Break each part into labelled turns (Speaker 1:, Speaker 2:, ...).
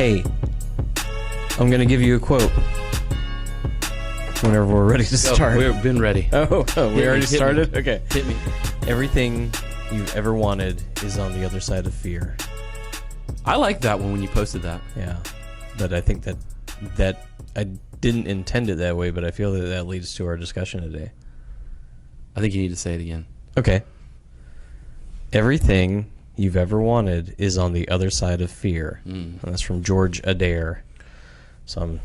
Speaker 1: Hey, I'm going to give you a quote whenever we're ready to start.
Speaker 2: We've been ready.
Speaker 1: Oh, we already started?
Speaker 2: Me.
Speaker 1: Okay.
Speaker 2: Hit me.
Speaker 1: Everything you've ever wanted is on the other side of fear.
Speaker 2: I like that one when you posted that.
Speaker 1: Yeah. But I think that I didn't intend it that way, but I feel that leads to our discussion today.
Speaker 2: I think you need to say it again.
Speaker 1: Okay. Everything you've ever wanted is on the other side of fear. And that's from George Adair. Some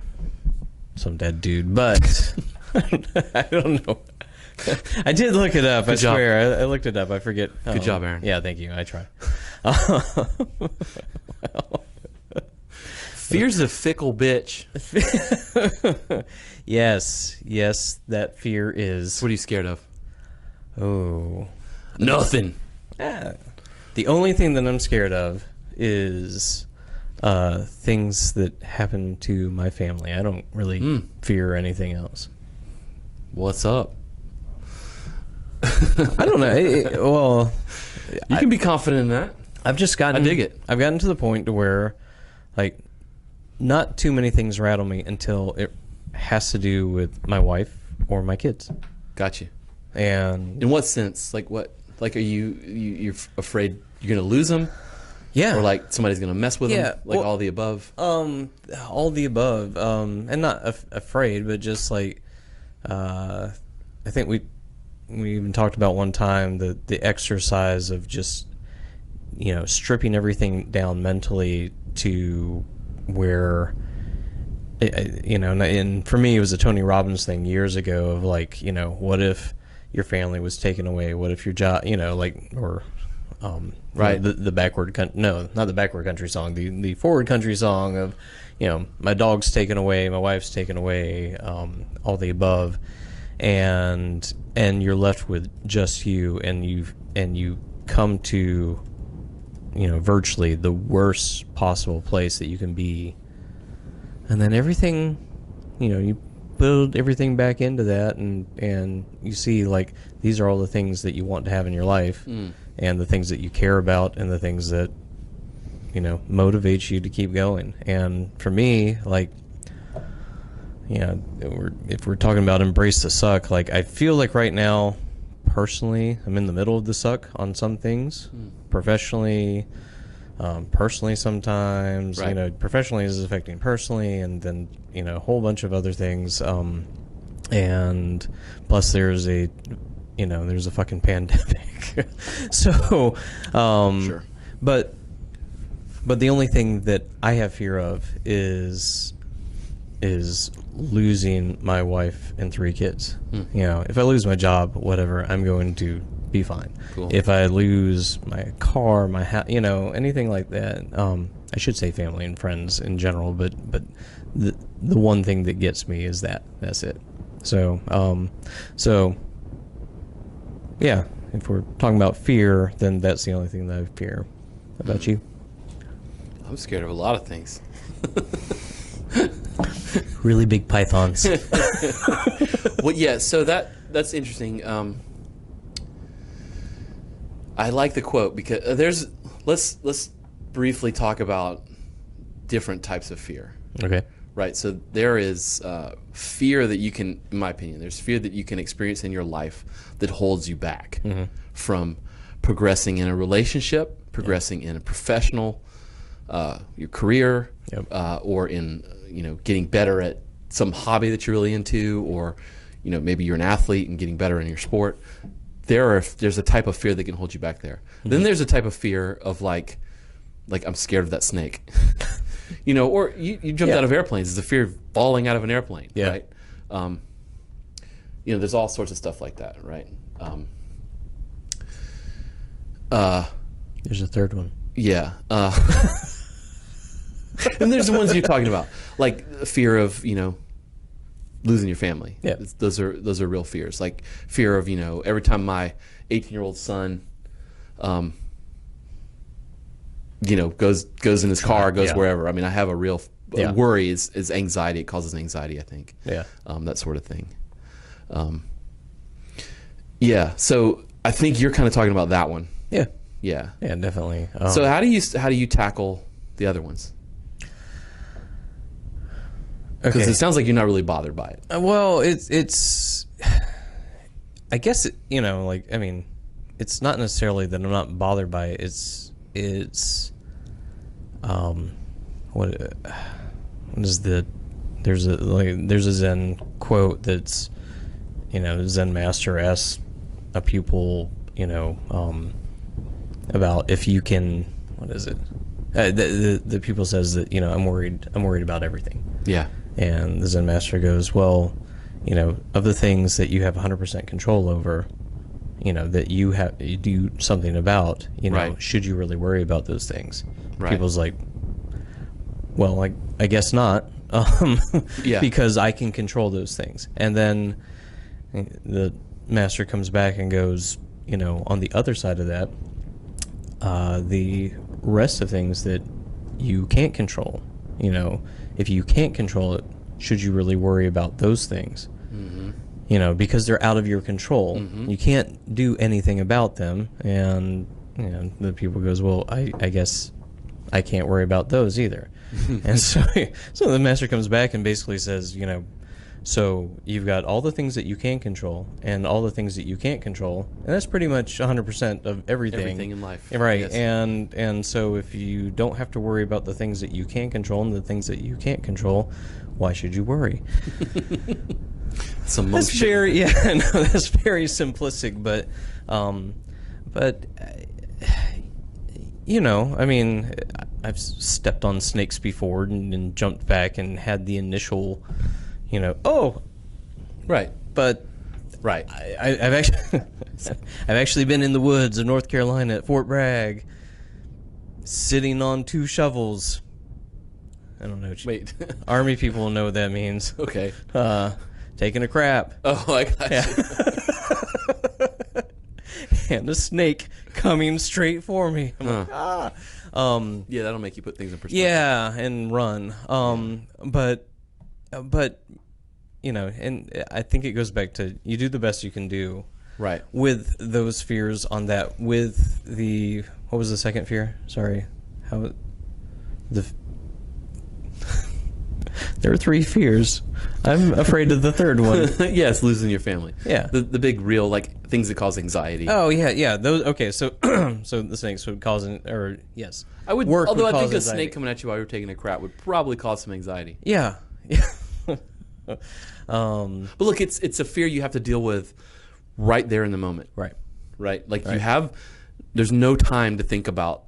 Speaker 1: dead dude, but I don't know. I did look it up.
Speaker 2: Good job.
Speaker 1: Swear. I looked it up. I forget.
Speaker 2: Good job, Aaron.
Speaker 1: Yeah, thank you. I try.
Speaker 2: Fear's a fickle bitch.
Speaker 1: Yes, that fear is.
Speaker 2: What are you scared of?
Speaker 1: Oh.
Speaker 2: Nothing.
Speaker 1: The only thing that I'm scared of is things that happen to my family. I don't really fear anything else.
Speaker 2: What's up?
Speaker 1: I don't know. Well,
Speaker 2: You can be confident in that.
Speaker 1: I've just gotten.
Speaker 2: I dig it.
Speaker 1: I've gotten to the point to where, like, not too many things rattle me until it has to do with my wife or my kids.
Speaker 2: Got you.
Speaker 1: And
Speaker 2: In what sense? Like what? Like are you're afraid you're gonna lose them?
Speaker 1: yeah,
Speaker 2: Or like somebody's gonna mess with
Speaker 1: Yeah,
Speaker 2: them? Like
Speaker 1: well,
Speaker 2: all the above?
Speaker 1: all the above. And not afraid, but just like, I think we even talked about one time the exercise of just, stripping everything down mentally to where, and for me it was a Tony Robbins thing years ago of like, what if your family was taken away? What if your job,
Speaker 2: Right.
Speaker 1: The backward not the backward country song, the forward country song of, my dog's taken away, my wife's taken away, all the above, and you're left with just you, and you come to, virtually the worst possible place that you can be, and then everything, you build everything back into that, and you see, like, these are all the things that you want to have in your life, and the things that you care about, and the things that, motivates you to keep going. And for me, like, if we're talking about embrace the suck, like, I feel like right now, personally, I'm in the middle of the suck on some things. Professionally, personally sometimes,
Speaker 2: Right.
Speaker 1: Professionally is affecting personally, and then, a whole bunch of other things. And plus there's there's a fucking pandemic. So,
Speaker 2: Sure.
Speaker 1: But the only thing that I have fear of is losing my wife and 3 kids. If I lose my job, whatever, I'm going to be fine.
Speaker 2: Cool.
Speaker 1: If I lose my car, my house, anything like that, I should say family and friends in general, but the one thing that gets me is that's it. So yeah, if we're talking about fear, then that's the only thing that I fear. How about you?
Speaker 2: I'm scared of a lot of things.
Speaker 1: Really big pythons.
Speaker 2: Well, yeah, so that's interesting. I like the quote because let's briefly talk about different types of fear.
Speaker 1: Okay.
Speaker 2: Right, so there is fear that you can, in my opinion, there's fear that you can experience in your life that holds you back from progressing in a relationship, progressing in a professional, your career, or in, getting better at some hobby that you're really into, or, maybe you're an athlete and getting better in your sport. There's a type of fear that can hold you back there. Then there's a type of fear of like I'm scared of that snake. Or you jumped out of airplanes. There's a fear of falling out of an airplane, right? There's all sorts of stuff like that, right?
Speaker 1: There's a third one.
Speaker 2: Yeah. And there's the ones you're talking about, like the fear of, losing your family.
Speaker 1: Yeah.
Speaker 2: Those are real fears. Like fear of, every time my 18-year-old son, goes in his car, goes wherever. I mean, I have a real worry is anxiety. It causes anxiety, I think. Yeah. That sort of thing. So I think you're kind of talking about that one.
Speaker 1: Yeah, definitely.
Speaker 2: So how do you tackle the other ones? Because
Speaker 1: Okay.
Speaker 2: it sounds like you're not really bothered by it.
Speaker 1: Well, it's I guess like, I mean, it's not necessarily that I'm not bothered by it. It's what is there's a Zen quote that's, Zen master asks a pupil, about if you can, what is it? The pupil says that, I'm worried about everything.
Speaker 2: Yeah.
Speaker 1: And the Zen master goes, well, of the things that you have 100% control over, that you do something about,
Speaker 2: Right.
Speaker 1: should you really worry about those things?
Speaker 2: Right.
Speaker 1: People's like, well, I guess not,
Speaker 2: Yeah.
Speaker 1: because I can control those things. And then the master comes back and goes, on the other side of that, the rest of things that you can't control, if you can't control it, should you really worry about those things? Mm-hmm. Because they're out of your control. Mm-hmm. You can't do anything about them. And the people goes, well, I guess I can't worry about those either. And so the master comes back and basically says, so you've got all the things that you can control and all the things that you can't control, and that's pretty much 100% of everything.
Speaker 2: Everything in life.
Speaker 1: Right.
Speaker 2: Yes.
Speaker 1: And so if you don't have to worry about the things that you can control and the things that you can't control, why should you worry? That's very, that's very simplistic, but I mean, I've stepped on snakes before and jumped back and had the initial,
Speaker 2: Right.
Speaker 1: But
Speaker 2: Right.
Speaker 1: I've actually I've actually been in the woods of North Carolina at Fort Bragg, sitting on 2 shovels. I don't know.
Speaker 2: Wait.
Speaker 1: Army people know what that means.
Speaker 2: Okay.
Speaker 1: Taking a crap.
Speaker 2: Oh, I got you.
Speaker 1: And a snake coming straight for me. I'm like, ah.
Speaker 2: Yeah, that'll make you put things in perspective.
Speaker 1: Yeah, and run. But and I think it goes back to, you do the best you can do.
Speaker 2: Right.
Speaker 1: With those fears on that, with the, what was the second fear? Sorry. There are 3 fears. I'm afraid of the third one.
Speaker 2: Yes, losing your family.
Speaker 1: Yeah.
Speaker 2: The big real, like, things that cause anxiety.
Speaker 1: Oh, yeah. Those, okay, so so the snakes would cause, yes.
Speaker 2: I would,
Speaker 1: Work
Speaker 2: although
Speaker 1: would
Speaker 2: I
Speaker 1: cause
Speaker 2: think a
Speaker 1: anxiety.
Speaker 2: snake coming at you while you're taking a crap would probably cause some anxiety.
Speaker 1: Yeah.
Speaker 2: But look, it's a fear you have to deal with right there in the moment.
Speaker 1: Right.
Speaker 2: Right? Like,
Speaker 1: Right.
Speaker 2: there's no time to think about,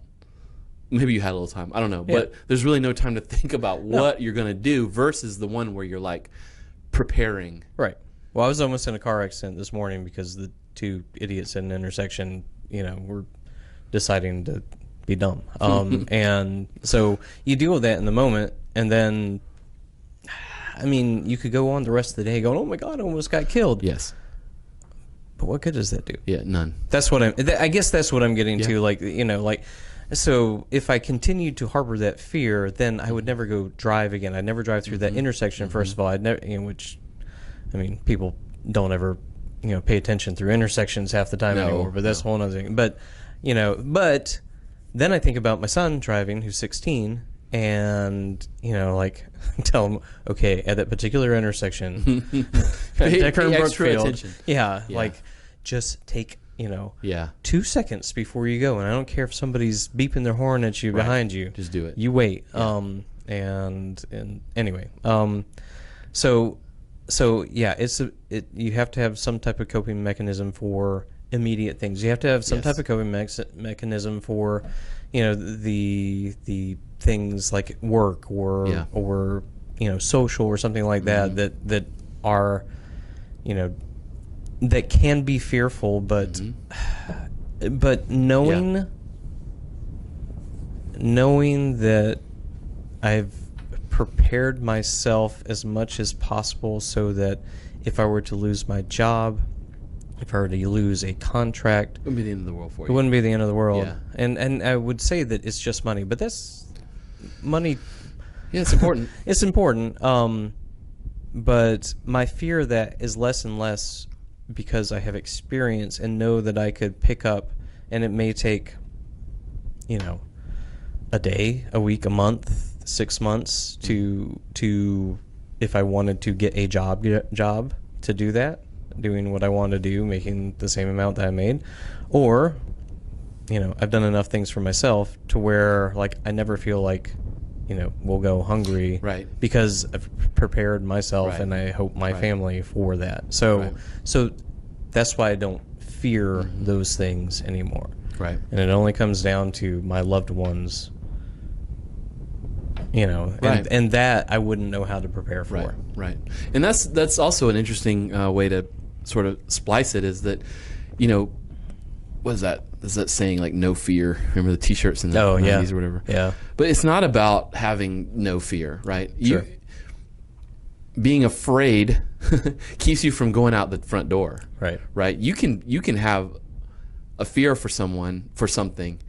Speaker 2: maybe you had a little time, I don't know, but there's really no time to think about what you're going to do versus the one where you're, like, preparing.
Speaker 1: Right. Well, I was almost in a car accident this morning because the 2 idiots in an intersection, were deciding to be dumb. And so you deal with that in the moment, and then, I mean, you could go on the rest of the day going, oh my God, I almost got killed.
Speaker 2: Yes.
Speaker 1: But what good does that do?
Speaker 2: Yeah, none.
Speaker 1: That's what I guess that's what I'm getting to.
Speaker 2: Yeah.
Speaker 1: Like, so if I continued to harbor that fear, then I would never go drive again. I'd never drive through that intersection. First of all, I'd never, which, I mean, people don't ever, pay attention through intersections half the time anymore. But that's a whole other thing. But, but then I think about my son driving, who's 16, and like tell him, okay, at that particular intersection,
Speaker 2: Pay
Speaker 1: Decker and
Speaker 2: extra
Speaker 1: Brookfield,
Speaker 2: attention.
Speaker 1: yeah,
Speaker 2: Yeah.
Speaker 1: like just take
Speaker 2: 2
Speaker 1: seconds before you go, and I don't care if somebody's beeping their horn at you behind you.
Speaker 2: Just do it.
Speaker 1: You wait.
Speaker 2: Yeah.
Speaker 1: And anyway, so yeah, you have to have some type of coping mechanism for immediate things. You have to have some type of coping mechanism for, the things like work or social or something like that that are, that can be fearful, but but knowing that I've prepared myself as much as possible so that if I were to lose my job, if I were to lose a contract,
Speaker 2: It wouldn't be the end of the world for
Speaker 1: it
Speaker 2: you.
Speaker 1: wouldn't be the end of the world.
Speaker 2: Yeah.
Speaker 1: And I would say that it's just money, but that's money.
Speaker 2: Yeah, it's important.
Speaker 1: It's important. But my fear of that is less and less because I have experience and know that I could pick up, and it may take, a day, a week, a month, 6 months to if I wanted to get a job to do that, doing what I wanted to do, making the same amount that I made, or I've done enough things for myself to where like I never feel like we'll go hungry,
Speaker 2: Right.
Speaker 1: because I've prepared myself
Speaker 2: Right.
Speaker 1: and I hope my
Speaker 2: Right.
Speaker 1: family for that. So
Speaker 2: Right.
Speaker 1: so that's why I don't fear those things anymore.
Speaker 2: Right.
Speaker 1: And it only comes down to my loved ones,
Speaker 2: Right.
Speaker 1: and that I wouldn't know how to prepare for.
Speaker 2: Right, right. And that's also an interesting way to sort of splice it, is that, what is that? Is that saying like no fear? Remember the T-shirts in the 90s or whatever?
Speaker 1: Yeah.
Speaker 2: But it's not about having no fear, right?
Speaker 1: Sure.
Speaker 2: Being afraid keeps you from going out the front door.
Speaker 1: Right.
Speaker 2: Right? You can have a fear for someone, for something.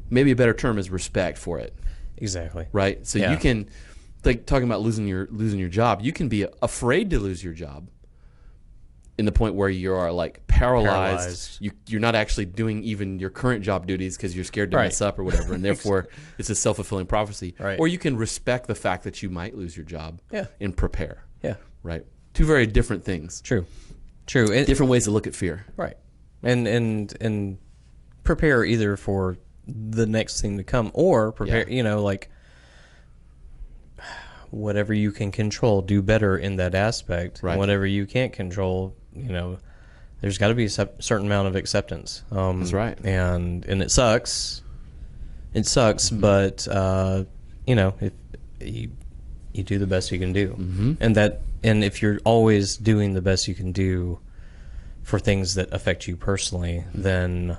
Speaker 2: Maybe a better term is respect for it.
Speaker 1: Exactly.
Speaker 2: Right? So you can, like talking about losing your job, you can be afraid to lose your job, in the point where you are like paralyzed. You're not actually doing even your current job duties because you're scared to mess up or whatever, and therefore it's a self-fulfilling prophecy.
Speaker 1: Right.
Speaker 2: Or you can respect the fact that you might lose your job and prepare.
Speaker 1: Yeah.
Speaker 2: Right. Two very different things.
Speaker 1: True.
Speaker 2: Different ways to look at fear.
Speaker 1: Right. And prepare either for the next thing to come, or prepare, like whatever you can control, do better in that aspect.
Speaker 2: Right.
Speaker 1: And whatever you can't control, there's got to be a certain amount of acceptance.
Speaker 2: That's right.
Speaker 1: And it sucks. It sucks, but if you do the best you can do, and if you're always doing the best you can do for things that affect you personally, then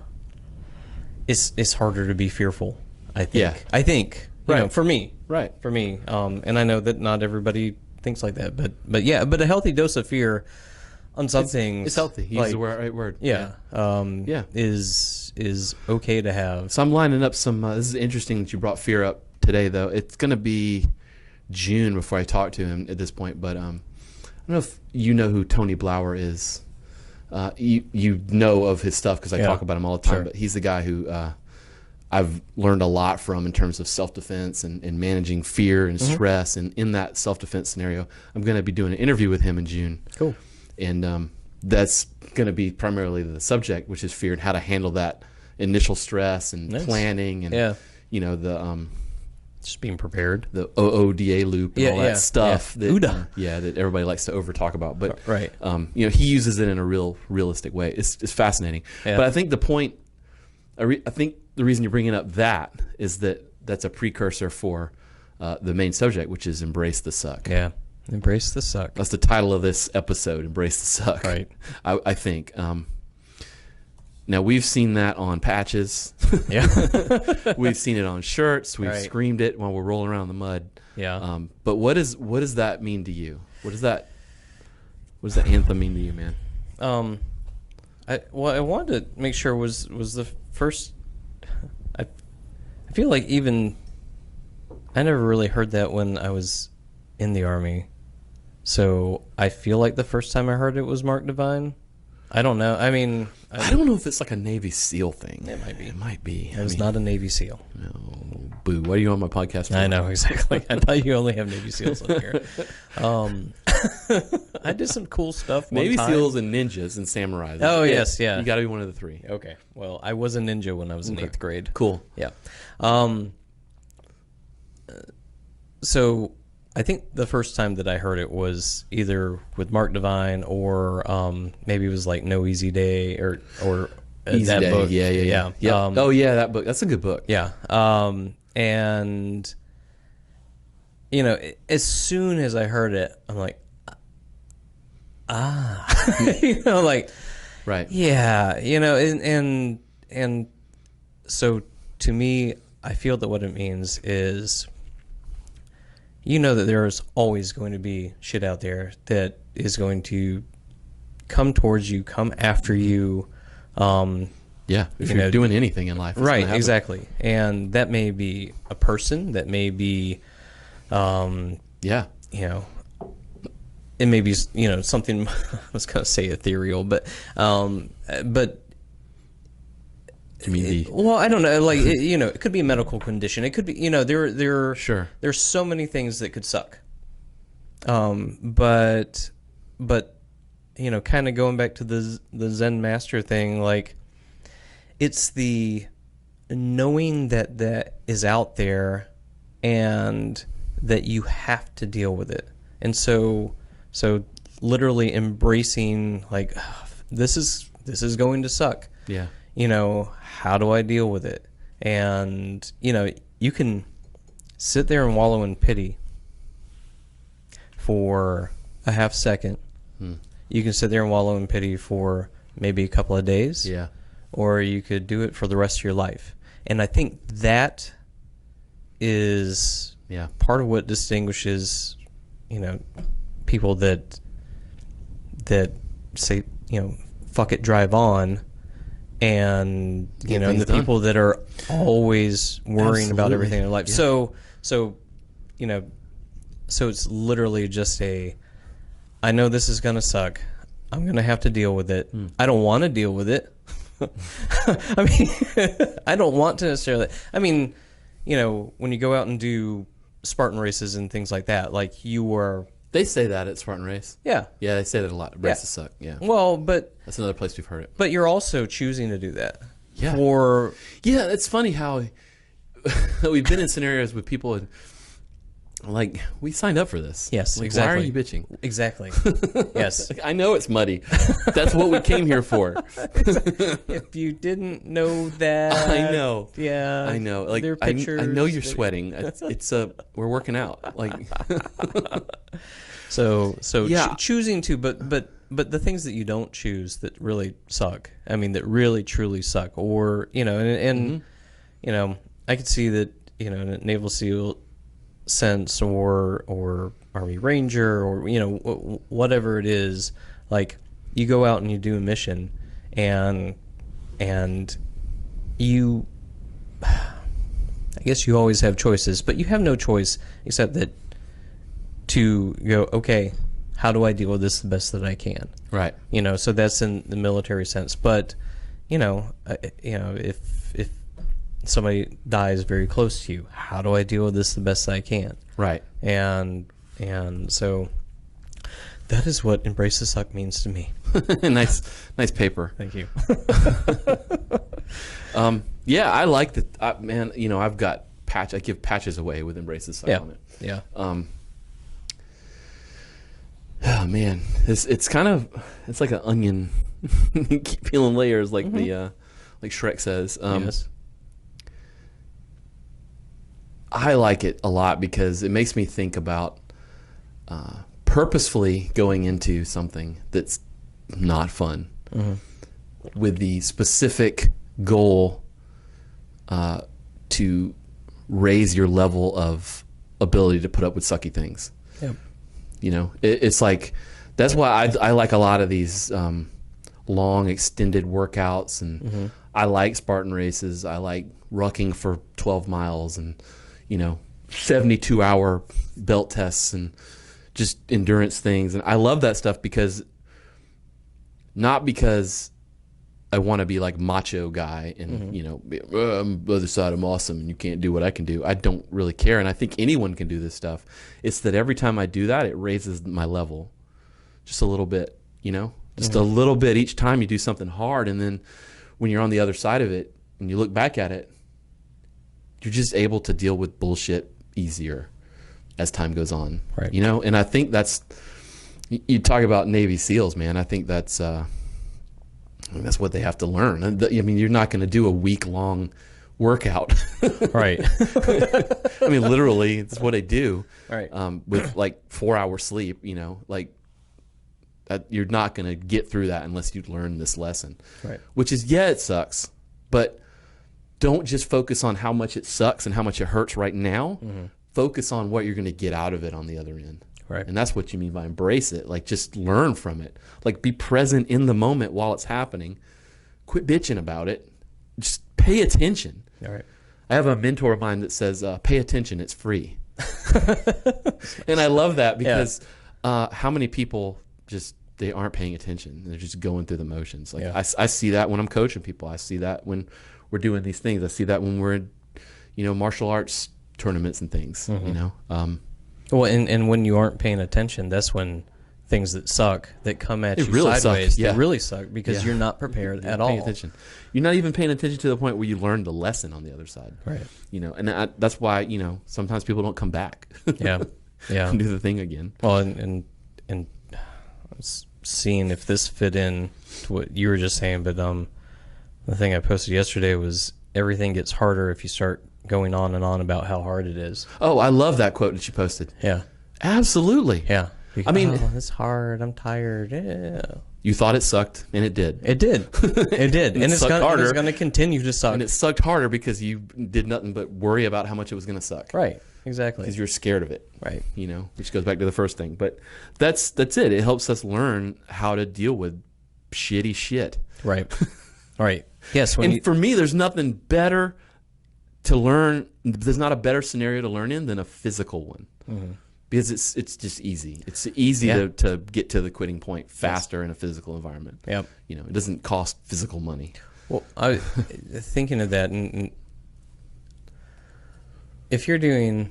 Speaker 1: it's harder to be fearful. I think.
Speaker 2: Yeah.
Speaker 1: I think. For me.
Speaker 2: Right.
Speaker 1: For me. And I know that not everybody thinks like that, but a healthy dose of fear on some things.
Speaker 2: It's healthy. Use the right word.
Speaker 1: Yeah. Is okay to have.
Speaker 2: So I'm lining up some. This is interesting that you brought fear up today, though. It's going to be June before I talk to him at this point, but I don't know if you know who Tony Blauer is. You know of his stuff because I talk about him all the time.
Speaker 1: Sure.
Speaker 2: But he's the guy who I've learned a lot from in terms of self-defense and managing fear and stress. And in that self-defense scenario, I'm going to be doing an interview with him in June.
Speaker 1: Cool.
Speaker 2: And that's going to be primarily the subject, which is fear and how to handle that initial stress and planning and the
Speaker 1: just being prepared,
Speaker 2: the OODA loop and all that stuff that that everybody likes to over talk about. But he uses it in a realistic way. It's fascinating. But I think the point, I think the reason you're bringing up that is that's a precursor for the main subject, which is embrace the suck.
Speaker 1: Yeah. Embrace the suck.
Speaker 2: That's the title of this episode, Embrace the Suck.
Speaker 1: Right.
Speaker 2: I think. Now, we've seen that on patches.
Speaker 1: Yeah.
Speaker 2: We've seen it on shirts. We've
Speaker 1: Right.
Speaker 2: screamed it while we're rolling around in the mud.
Speaker 1: Yeah.
Speaker 2: But what does that mean to you? What does that anthem mean to you, man?
Speaker 1: I wanted to make sure was the first. I feel like even I never really heard that when I was in the Army. So I feel like the first time I heard it was Mark Divine. I don't know. I mean,
Speaker 2: I don't know if it's like a Navy SEAL thing.
Speaker 1: It might be.
Speaker 2: It might be.
Speaker 1: I was not a Navy SEAL.
Speaker 2: No, boo. Why are you on my podcast for?
Speaker 1: I know, exactly. I thought you only have Navy SEALs on here. I did some cool stuff one
Speaker 2: Navy
Speaker 1: time.
Speaker 2: SEALs and ninjas and samurais.
Speaker 1: Oh, yes, yeah.
Speaker 2: You got to be one of the three.
Speaker 1: Okay. Well, I was a ninja when I was in 8th grade.
Speaker 2: Cool.
Speaker 1: Yeah. So I think the first time that I heard it was either with Mark Divine or maybe it was like No Easy Day or
Speaker 2: Easy
Speaker 1: that
Speaker 2: Day.
Speaker 1: book.
Speaker 2: Yeah. That book. That's a good book.
Speaker 1: Yeah. And as soon as I heard it, I'm like, like,
Speaker 2: right.
Speaker 1: Yeah, and so to me, I feel that what it means is, that there's always going to be shit out there that is going to come towards you, come after you.
Speaker 2: Yeah, if you're doing anything in life.
Speaker 1: Right, exactly. And that may be a person, that may be, it may be, something, I was going to say ethereal, but
Speaker 2: you mean
Speaker 1: well, I don't know, like, it could be a medical condition. It could be, there's so many things that could suck. But you know, kind of going back to the Zen master thing, like it's the knowing that is out there and that you have to deal with it. And so literally embracing like, "Ugh, this is going to suck.
Speaker 2: Yeah.
Speaker 1: You know, how do I deal with it?" And, you know, you can sit there and wallow in pity for a half second. You can sit there and wallow in pity for maybe a couple of days.
Speaker 2: Yeah.
Speaker 1: Or you could do it for the rest of your life. And I think that is part of what distinguishes, you know, people that say, you know, fuck it, drive on, and you know, and the people that are always worrying about everything in their life. So you know, so it's literally just I know this is gonna suck. I'm gonna have to deal with it. I don't want to deal with it. I mean, I don't want to necessarily. I mean, you know, when you go out and do Spartan races and things like that, like you are.
Speaker 2: They say that at Spartan Race.
Speaker 1: Yeah.
Speaker 2: Yeah, they say that a lot. Races suck. Yeah.
Speaker 1: Well, but
Speaker 2: that's another place we've heard it.
Speaker 1: But you're also choosing to do that.
Speaker 2: Yeah.
Speaker 1: Yeah,
Speaker 2: it's funny how we've been in scenarios with people and, like, we signed up for this.
Speaker 1: Yes,
Speaker 2: like,
Speaker 1: exactly.
Speaker 2: Why are you bitching?
Speaker 1: Exactly. Yes.
Speaker 2: Like, I know it's muddy. That's what we came here for.
Speaker 1: If you didn't know that.
Speaker 2: I know.
Speaker 1: Yeah.
Speaker 2: I know. Like,
Speaker 1: there are pictures.
Speaker 2: I know you're sweating. It's we're working out. Like.
Speaker 1: So choosing to, but the things that you don't choose that really suck. I mean, that really truly suck, or you know, and you know, I could see that, you know, in a Naval SEAL sense, or Army Ranger, or you know, whatever it is, like you go out and you do a mission, and you, I guess you always have choices, but you have no choice except that to go, okay, how do I deal with this the best that I can?
Speaker 2: Right.
Speaker 1: You know, so that's in the military sense. But, you know, if somebody dies very close to you, how do I deal with this the best that I can?
Speaker 2: Right.
Speaker 1: And so that is what Embrace the Suck means to me.
Speaker 2: Nice paper.
Speaker 1: Thank you.
Speaker 2: Yeah, I like that. Man, you know, I've got I give patches away with Embrace the Suck on it.
Speaker 1: Yeah.
Speaker 2: Oh man, it's kind of, it's like an onion. Keep peeling layers, like the like Shrek says.
Speaker 1: Yes.
Speaker 2: I like it a lot because it makes me think about purposefully going into something that's not fun with the specific goal to raise your level of ability to put up with sucky things.
Speaker 1: Yep.
Speaker 2: You know, it's like, that's why I like a lot of these long extended workouts, and I like Spartan races. I like rucking for 12 miles and, you know, 72-hour belt tests and just endurance things. And I love that stuff not because I want to be like macho guy and, you know, I'm the other side, I'm awesome and you can't do what I can do. I don't really care. And I think anyone can do this stuff. It's that every time I do that, it raises my level just a little bit, you know, just a little bit each time you do something hard. And then when you're on the other side of it and you look back at it, you're just able to deal with bullshit easier as time goes on.
Speaker 1: Right.
Speaker 2: You know, and I think you talk about Navy SEALs, man. I think that's what they have to learn. I mean, you're not going to do a week-long workout.
Speaker 1: Right.
Speaker 2: I mean, literally, it's what they do.
Speaker 1: Right.
Speaker 2: With like 4 hours sleep, you know, like you're not going to get through that unless you learn this lesson.
Speaker 1: Right.
Speaker 2: Which is, yeah, it sucks, but don't just focus on how much it sucks and how much it hurts right now. Focus on what you're going to get out of it on the other end.
Speaker 1: Right.
Speaker 2: And that's what you mean by embrace it. Like, just learn from it. Like, be present in the moment while it's happening. Quit bitching about it. Just pay attention.
Speaker 1: All right.
Speaker 2: I have a mentor of mine that says, pay attention, it's free. And I love that because how many people they aren't paying attention. They're just going through the motions. Like, I see that when I'm coaching people. I see that when we're doing these things. I see that when we're in, you know, martial arts tournaments and things, you know.
Speaker 1: Well, and when you aren't paying attention, that's when things that suck, that come at you
Speaker 2: really suck,
Speaker 1: sideways,
Speaker 2: yeah.
Speaker 1: they really suck because
Speaker 2: Yeah.
Speaker 1: you're not prepared
Speaker 2: You're
Speaker 1: at
Speaker 2: not paying
Speaker 1: all.
Speaker 2: attention. You're not even paying attention to the point where you learn the lesson on the other side.
Speaker 1: Right.
Speaker 2: And that's why, sometimes people don't come back.
Speaker 1: Yeah. Yeah.
Speaker 2: And do the thing again.
Speaker 1: Well, and I was seeing if this fit in to what you were just saying, but the thing I posted yesterday was everything gets harder if you start going on and on about how hard it is.
Speaker 2: Oh, I love that quote that you posted.
Speaker 1: Yeah.
Speaker 2: Absolutely.
Speaker 1: Yeah.
Speaker 2: I mean,
Speaker 1: it's hard. I'm tired. Yeah.
Speaker 2: you thought it sucked, and it did.
Speaker 1: It did. It did. and it's going to continue to suck.
Speaker 2: And it sucked harder because you did nothing but worry about how much it was going to suck.
Speaker 1: Right. Exactly.
Speaker 2: Because you're scared of it.
Speaker 1: Right.
Speaker 2: Which goes back to the first thing. But that's it. It helps us learn how to deal with shitty shit.
Speaker 1: Right. Right. Yes.
Speaker 2: For me, there's nothing better to learn. There's not a better scenario to learn in than a physical one. Mm-hmm. Because it's just easy. It's easy to get to the quitting point faster in a physical environment.
Speaker 1: Yep.
Speaker 2: It doesn't cost physical money.
Speaker 1: Well, I thinking of that, and if you're doing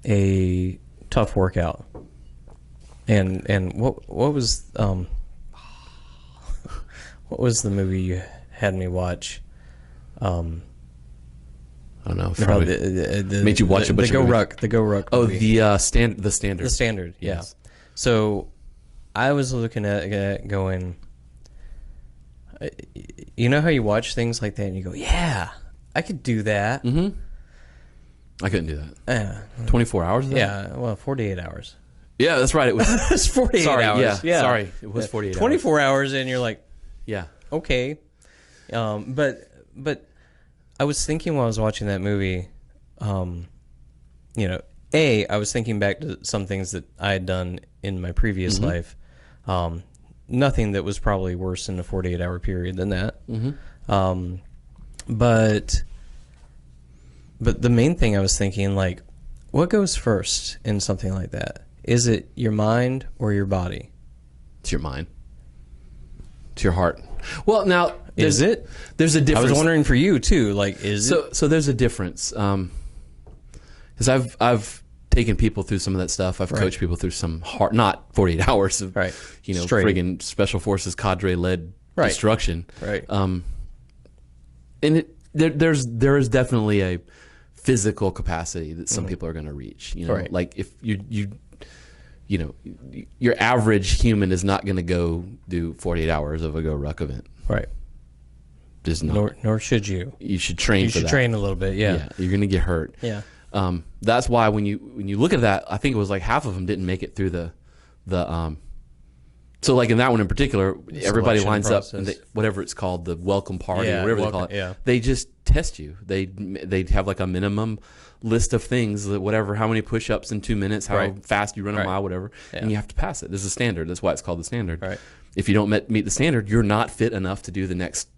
Speaker 1: a tough workout, and what was what was the movie you had me watch?
Speaker 2: I don't know.
Speaker 1: The
Speaker 2: made you watch a bunch of movies.
Speaker 1: The GoRuck.
Speaker 2: Oh,
Speaker 1: movie.
Speaker 2: the standard. The
Speaker 1: standard. Yeah.
Speaker 2: Yes.
Speaker 1: So I was looking at it going, you know how you watch things like that and you go, yeah, I could do that.
Speaker 2: Mm-hmm. I couldn't do that. 24 hours of that?
Speaker 1: Yeah, well, 48 hours.
Speaker 2: Yeah, that's right. It was
Speaker 1: It's 48 hours.
Speaker 2: Yeah, sorry. It was 48 hours.
Speaker 1: 24 hours and you're like,
Speaker 2: yeah.
Speaker 1: Okay. But I was thinking while I was watching that movie, I was thinking back to some things that I had done in my previous life. Nothing that was probably worse in a 48-hour period than that. Mm-hmm. But the main thing I was thinking, like, what goes first in something like that? Is it your mind or your body?
Speaker 2: It's your mind. It's your heart. Well, now...
Speaker 1: Is it?
Speaker 2: There's a difference.
Speaker 1: I was wondering for you too. Like, is it?
Speaker 2: So there's a difference. Because I've taken people through some of that stuff. I've coached people through some hard, not 48 hours of,
Speaker 1: Straight.
Speaker 2: friggin' special forces cadre led destruction.
Speaker 1: Right.
Speaker 2: And there is definitely a physical capacity that some people are going to reach. Like if your average human is not going to go do 48 hours of a GoRuck event.
Speaker 1: Right.
Speaker 2: Just not.
Speaker 1: Nor should you.
Speaker 2: You should train for that.
Speaker 1: You should train a little bit, yeah.
Speaker 2: You're going to get hurt.
Speaker 1: Yeah.
Speaker 2: That's why when you look at that, I think it was like half of them didn't make it through the so like in that one in particular, everybody lines
Speaker 1: process.
Speaker 2: up and whatever it's called, the welcome party or whatever they call it.
Speaker 1: Yeah.
Speaker 2: They just test you. They have like a minimum list of things, whatever, how many push-ups in 2 minutes, how fast you run a mile, whatever, and you have to pass it. There's a standard. That's why it's called the standard.
Speaker 1: Right.
Speaker 2: If you don't meet the standard, you're not fit enough to do the next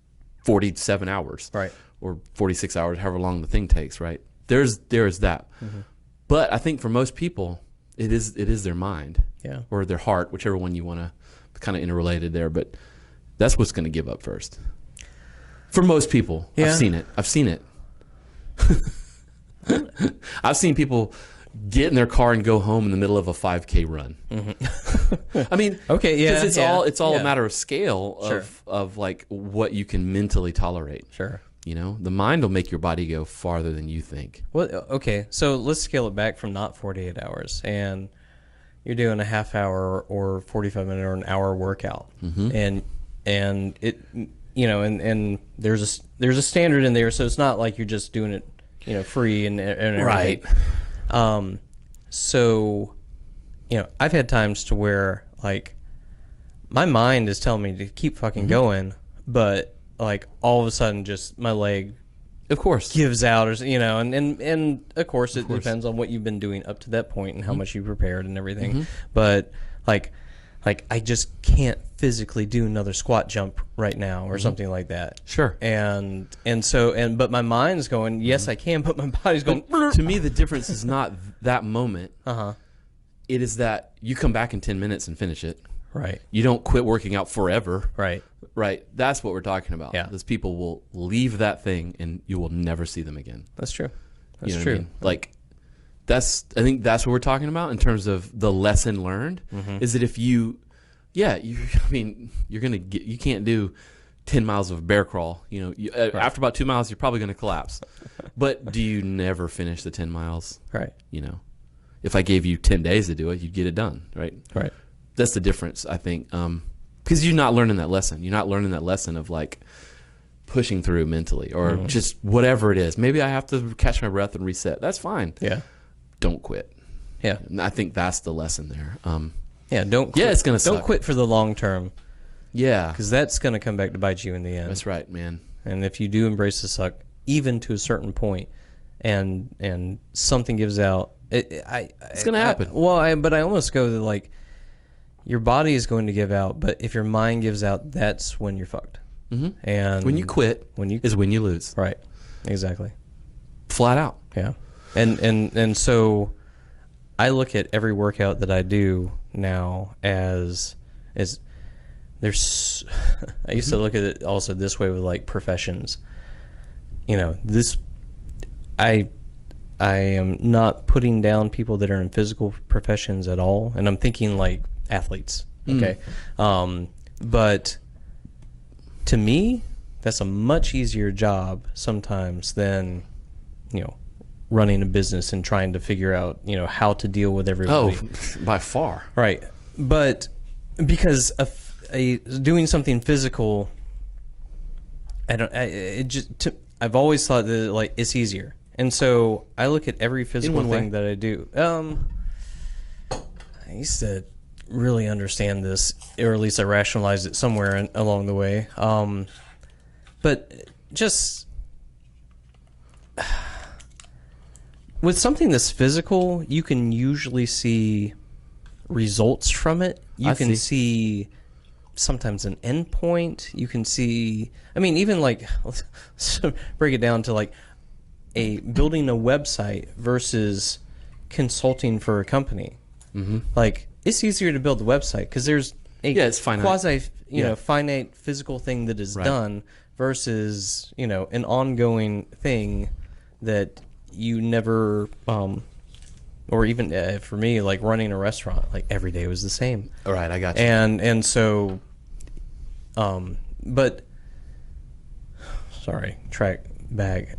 Speaker 2: 47 hours, or 46 hours, however long the thing takes, right? There is that. Mm-hmm. But I think for most people, it is their mind, or their heart, whichever one you want to, kind of interrelated there. But that's what's going to give up first. For most people, I've seen it. I've seen people get in their car and go home in the middle of a 5K run. Mm-hmm. I mean, because it's all a matter of scale of like what you can mentally tolerate.
Speaker 1: Sure.
Speaker 2: The mind will make your body go farther than you think.
Speaker 1: Well, okay, so let's scale it back from not 48 hours, and you're doing a half hour or 45 minute or an hour workout, and it, and there's a standard in there, so it's not like you're just doing it, free and everything.
Speaker 2: Right.
Speaker 1: So, I've had times to where like my mind is telling me to keep fucking going, but like all of a sudden just my leg
Speaker 2: of course
Speaker 1: gives out, or and of course it depends on what you've been doing up to that point and how much you prepared and everything, but like I just can't physically do another squat jump right now or something like that.
Speaker 2: Sure.
Speaker 1: But my mind's going, yes I can, but my body's going.
Speaker 2: To me the difference is not that moment. It is that you come back in 10 minutes and finish it.
Speaker 1: Right.
Speaker 2: You don't quit working out forever.
Speaker 1: Right.
Speaker 2: That's what we're talking about.
Speaker 1: Yeah.
Speaker 2: Those people will leave that thing and you will never see them again.
Speaker 1: That's true.
Speaker 2: That's true. I mean? Like I think that's what we're talking about in terms of the lesson learned. Is that if you can't do 10 miles of bear crawl. After about 2 miles, you're probably going to collapse. But do you never finish the 10 miles?
Speaker 1: Right.
Speaker 2: If I gave you 10 days to do it, you'd get it done. Right.
Speaker 1: Right.
Speaker 2: That's the difference, I think. Because you're not learning that lesson. You're not learning that lesson of like pushing through mentally or just whatever it is. Maybe I have to catch my breath and reset. That's fine.
Speaker 1: Yeah.
Speaker 2: Don't quit.
Speaker 1: Yeah.
Speaker 2: And I think that's the lesson there.
Speaker 1: Don't quit.
Speaker 2: It's going to suck.
Speaker 1: Don't quit for the long term.
Speaker 2: Yeah.
Speaker 1: Because that's going to come back to bite you in the end.
Speaker 2: That's right, man.
Speaker 1: And if you do embrace the suck, even to a certain point, and something gives out,
Speaker 2: it's going to happen.
Speaker 1: But I almost go to like, your body is going to give out, but if your mind gives out, that's when you're fucked. And
Speaker 2: when you quit, is when you lose.
Speaker 1: Right. Exactly.
Speaker 2: Flat out.
Speaker 1: Yeah. And so I look at every workout that I do now as there's I used to look at it also this way with like professions. I am not putting down people that are in physical professions at all, and I'm thinking like athletes. Okay. But to me, that's a much easier job sometimes than, running a business and trying to figure out, how to deal with everybody.
Speaker 2: Oh, by far.
Speaker 1: Right. But because doing something physical, I've always thought that like it's easier. And so I look at every physical thing that I do. I used to really understand this, or at least I rationalized it somewhere along the way. But just with something that's physical, you can usually see results from it. You can see sometimes an end point. You can see, even like, let's break it down to like building a website versus consulting for a company. Like, it's easier to build the website because there's
Speaker 2: it's finite.
Speaker 1: quasi, finite physical thing that is done versus, an ongoing thing that you never, or even for me, like running a restaurant, like every day was the same.
Speaker 2: All right, I got you.
Speaker 1: And so, but sorry, track back.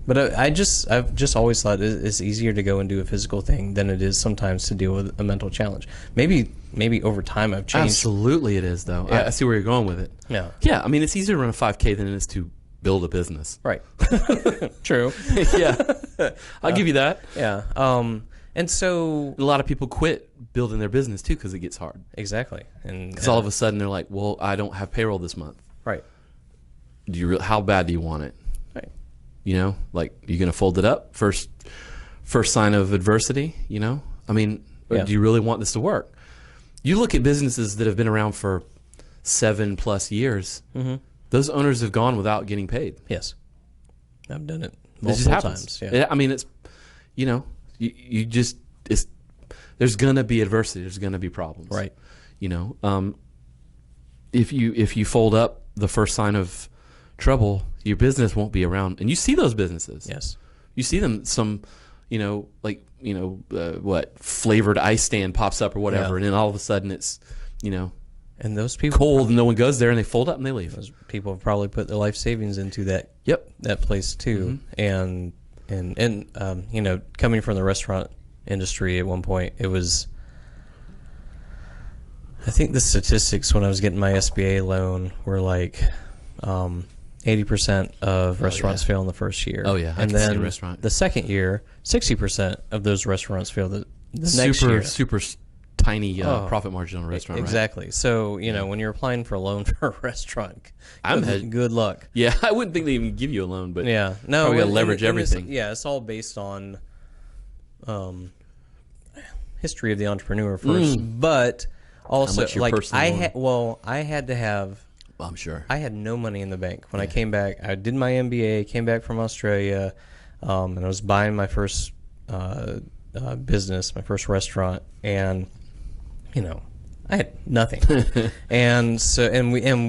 Speaker 1: But I've just always thought it's easier to go and do a physical thing than it is sometimes to deal with a mental challenge. Maybe over time I've changed.
Speaker 2: Absolutely, it is though.
Speaker 1: Yeah.
Speaker 2: I see where you're going with it.
Speaker 1: Yeah.
Speaker 2: Yeah. It's easier to run a 5K than it is to build a business.
Speaker 1: Right. True.
Speaker 2: Yeah. I'll give you that.
Speaker 1: Yeah. And so
Speaker 2: a lot of people quit building their business too because it gets hard.
Speaker 1: Exactly. And
Speaker 2: because all of a sudden they're like, well, I don't have payroll this month.
Speaker 1: Right.
Speaker 2: How bad do you want it?
Speaker 1: Right.
Speaker 2: Like, you going to fold it up first sign of adversity? Or do you really want this to work? You look at businesses that have been around for 7+ years. Those owners have gone without getting paid.
Speaker 1: Yes. I've done it
Speaker 2: multiple
Speaker 1: times. Yeah.
Speaker 2: It's, you just, there's going to be adversity. There's going to be problems.
Speaker 1: Right.
Speaker 2: If you fold up the first sign of trouble, your business won't be around. And you see those businesses.
Speaker 1: Yes.
Speaker 2: You see them, flavored ice stand pops up or whatever. And then all of a sudden it's,
Speaker 1: and those people
Speaker 2: cold and no one goes there and they fold up and they leave.
Speaker 1: Those people have probably put their life savings into that.
Speaker 2: Yep.
Speaker 1: That place too. And coming from the restaurant industry at one point, it was, I think the statistics when I was getting my SBA loan were like 80% of restaurants fail in the first year.
Speaker 2: Oh yeah,
Speaker 1: and then the second year, 60% of those restaurants fail the next year.
Speaker 2: Super tiny profit margin on a restaurant.
Speaker 1: Exactly.
Speaker 2: Right?
Speaker 1: So when you're applying for a loan for a restaurant, good luck.
Speaker 2: Yeah, I wouldn't think they even give you a loan, but
Speaker 1: yeah, no,
Speaker 2: we got to leverage everything.
Speaker 1: It's all based on history of the entrepreneur first, but also like I had to have.
Speaker 2: I'm sure.
Speaker 1: I had no money in the bank when I came back. I did my MBA, came back from Australia, and I was buying my first business, my first restaurant, and I had nothing. And so,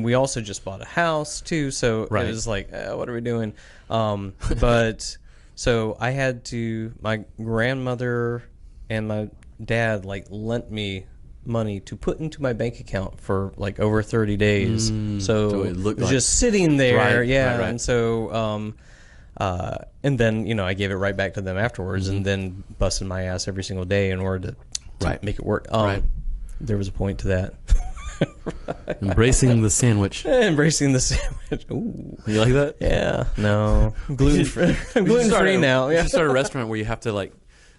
Speaker 1: we also just bought a house too. So it was like, what are we doing? But So I had to. My grandmother and my dad like lent me money to put into my bank account for like over 30 days. So
Speaker 2: it looked
Speaker 1: was
Speaker 2: like-
Speaker 1: just sitting there.
Speaker 2: Right,
Speaker 1: yeah.
Speaker 2: right.
Speaker 1: And so, and then, I gave it right back to them afterwards and then busted my ass every single day in order to
Speaker 2: Right.
Speaker 1: make it work.
Speaker 2: Right.
Speaker 1: There was a point to that.
Speaker 2: Embracing the sandwich.
Speaker 1: Embracing the sandwich. Ooh.
Speaker 2: You like that?
Speaker 1: Yeah. No. Gluten free. I'm gluten free now.
Speaker 2: You
Speaker 1: Yeah.
Speaker 2: should start a restaurant where you have to like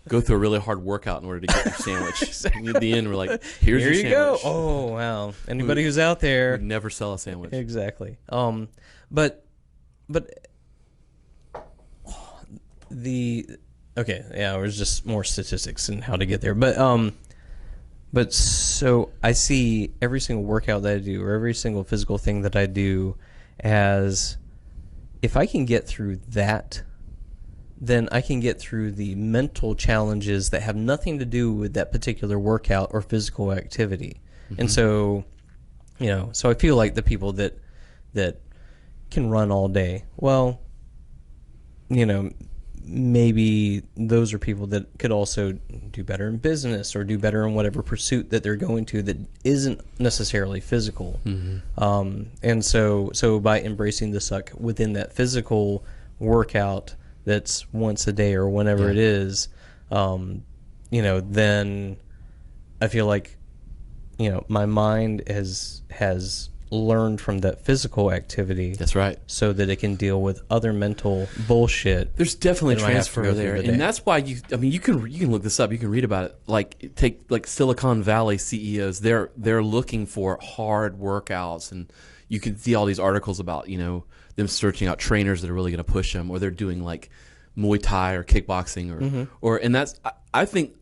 Speaker 2: go through a really hard workout in order to get your sandwich. And at the end, we're like, here's
Speaker 1: Here
Speaker 2: your
Speaker 1: you
Speaker 2: sandwich.
Speaker 1: go. Oh, wow. Anybody who's out there.
Speaker 2: We'd never sell a sandwich.
Speaker 1: Exactly. But okay, yeah, it was just more statistics and how to get there. But so I see every single workout that I do or every single physical thing that I do as if I can get through that, then I can get through the mental challenges that have nothing to do with that particular workout or physical activity. And so, so I feel like the people that can run all day, well, maybe those are people that could also do better in business or do better in whatever pursuit that they're going to that isn't necessarily physical. And so by embracing the suck within that physical workout that's once a day or whenever it is, then I feel like, my mind has learned from that physical activity.
Speaker 2: That's right.
Speaker 1: So that it can deal with other mental bullshit.
Speaker 2: There's definitely
Speaker 1: that I have to
Speaker 2: transfer
Speaker 1: go through
Speaker 2: there,
Speaker 1: the day.
Speaker 2: and that's why you can look this up. You can read about it. Like take like Silicon Valley CEOs. They're looking for hard workouts, and you can see all these articles about them searching out trainers that are really going to push them, or they're doing like Muay Thai or kickboxing, or and that's I think.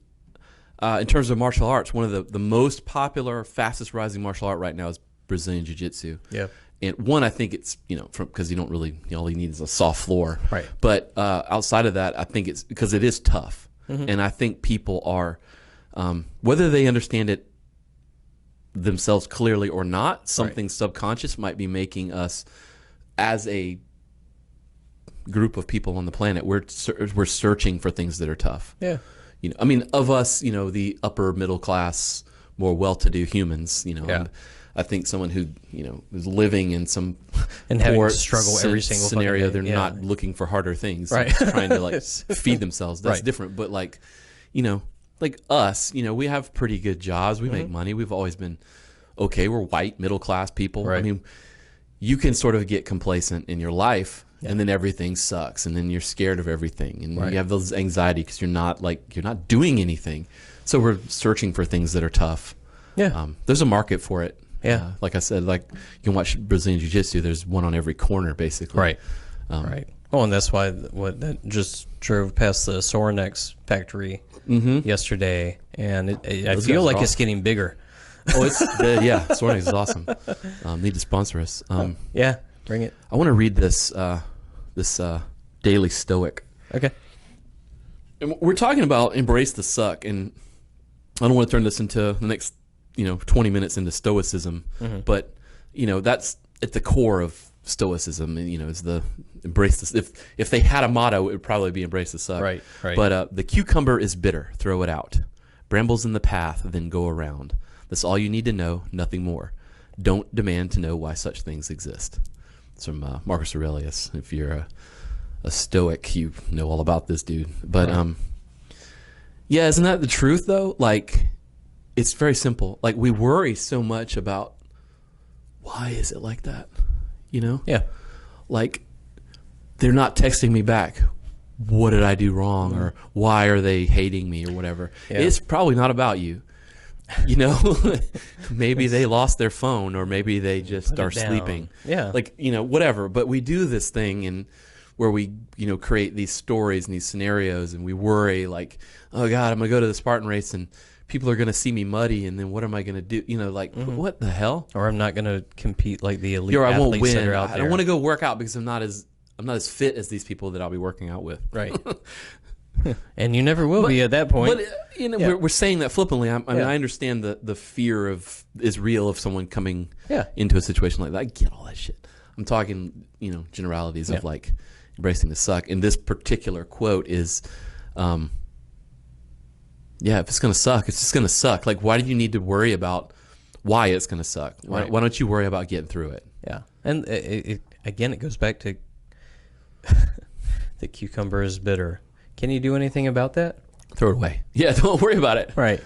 Speaker 2: In terms of martial arts, one of the most popular, fastest rising martial art right now is Brazilian Jiu-Jitsu.
Speaker 1: Yeah.
Speaker 2: And one, I think it's, because you don't really, all you need is a soft floor.
Speaker 1: Right.
Speaker 2: But outside of that, I think it's because it is tough. And I think people are, whether they understand it themselves clearly or not, something subconscious might be making us, as a group of people on the planet, we're searching for things that are tough.
Speaker 1: Yeah.
Speaker 2: Of us, the upper middle class, more well-to-do humans, and I think someone who, is living in some
Speaker 1: And having
Speaker 2: poor
Speaker 1: to struggle every single fucking
Speaker 2: scenario,
Speaker 1: day.
Speaker 2: they're
Speaker 1: Yeah.
Speaker 2: not looking for harder things,
Speaker 1: Right.
Speaker 2: trying to like feed themselves. That's different. But like us, we have pretty good jobs. We make money. We've always been okay. We're white, middle class people.
Speaker 1: Right.
Speaker 2: You can sort of get complacent in your life. And then everything sucks, and then you're scared of everything, and you have those anxiety because you're not doing anything. So we're searching for things that are tough.
Speaker 1: Yeah.
Speaker 2: There's a market for it.
Speaker 1: Yeah.
Speaker 2: Like I said, like you can watch Brazilian Jiu-Jitsu. There's one on every corner, basically.
Speaker 1: Right. Right. Oh, and that's why that just drove past the Sorinex factory yesterday, and I feel like it's getting bigger.
Speaker 2: Oh, it's Sornex is awesome. Need to sponsor us.
Speaker 1: Yeah, bring it.
Speaker 2: I want to read this Daily Stoic.
Speaker 1: Okay.
Speaker 2: And we're talking about embrace the suck, and I don't want to turn this into the next 20 minutes into stoicism, but that's at the core of stoicism, and is the embrace the. If they had a motto, it would probably be embrace the suck.
Speaker 1: Right.
Speaker 2: But the cucumber is bitter, throw it out. Brambles in the path, then go around. That's all you need to know, nothing more. Don't demand to know why such things exist. It's from Marcus Aurelius. If you're a Stoic, you know all about this dude. But isn't that the truth though? Like, it's very simple. Like, we worry so much about why is it like that?
Speaker 1: Yeah.
Speaker 2: Like, they're not texting me back. What did I do wrong? Or why are they hating me or whatever?
Speaker 1: Yeah.
Speaker 2: It's probably not about you. Maybe they lost their phone, or maybe they just are sleeping.
Speaker 1: Yeah.
Speaker 2: Like, whatever. But we do this thing and where we, create these stories and these scenarios, and we worry like, oh God, I'm going to go to the Spartan race and people are going to see me muddy, and then what am I going to do? What the hell?
Speaker 1: Or I'm not going to compete like the elite
Speaker 2: Or I won't
Speaker 1: athletes that
Speaker 2: win.
Speaker 1: are out
Speaker 2: I
Speaker 1: there.
Speaker 2: don't want to go work out because I'm not as fit as these people that I'll be working out with.
Speaker 1: Right. And you never will be at that point.
Speaker 2: But we're saying that flippantly. I mean, I understand the fear is real of someone coming into a situation like that. I get all that shit. I'm talking, generalities of like, embracing the suck. And this particular quote is, if it's going to suck, it's just going to suck. Like, why do you need to worry about why it's going to suck? Why don't you worry about getting through it?
Speaker 1: Yeah. And again, it goes back to the cucumber is bitter. Can you do anything about that?
Speaker 2: Throw it away. Yeah, don't worry about it.
Speaker 1: Right.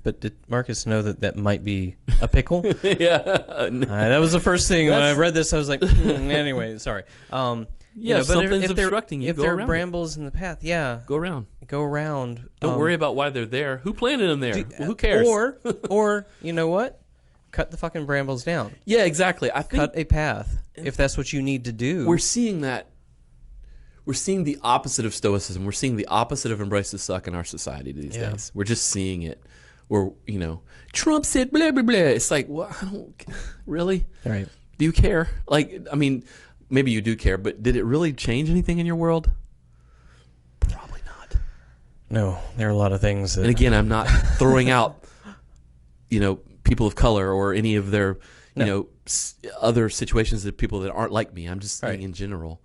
Speaker 1: But did Marcus know that might be a pickle?
Speaker 2: Yeah.
Speaker 1: That was the first thing when I read this. I was like, anyway, sorry.
Speaker 2: Yeah, if something's obstructing you,
Speaker 1: if
Speaker 2: go
Speaker 1: there are
Speaker 2: around
Speaker 1: brambles in the path,
Speaker 2: go around.
Speaker 1: Go around.
Speaker 2: Don't worry about why they're there. Who planted them there? Who cares?
Speaker 1: Or you know what? Cut the fucking brambles down.
Speaker 2: Yeah, exactly. I think
Speaker 1: cut a path if that's what you need to do.
Speaker 2: We're seeing that. We're seeing the opposite of stoicism. We're seeing the opposite of embrace the suck in our society these days. We're just seeing it. Or, Trump said blah, blah, blah. It's like, well, I don't really?
Speaker 1: Right.
Speaker 2: Do you care? Like, I mean, maybe you do care, but did it really change anything in your world? Probably not.
Speaker 1: No, there are a lot of things that...
Speaker 2: And again, I'm not throwing out, people of color or any of their, other situations of people that aren't like me. I'm just saying in general.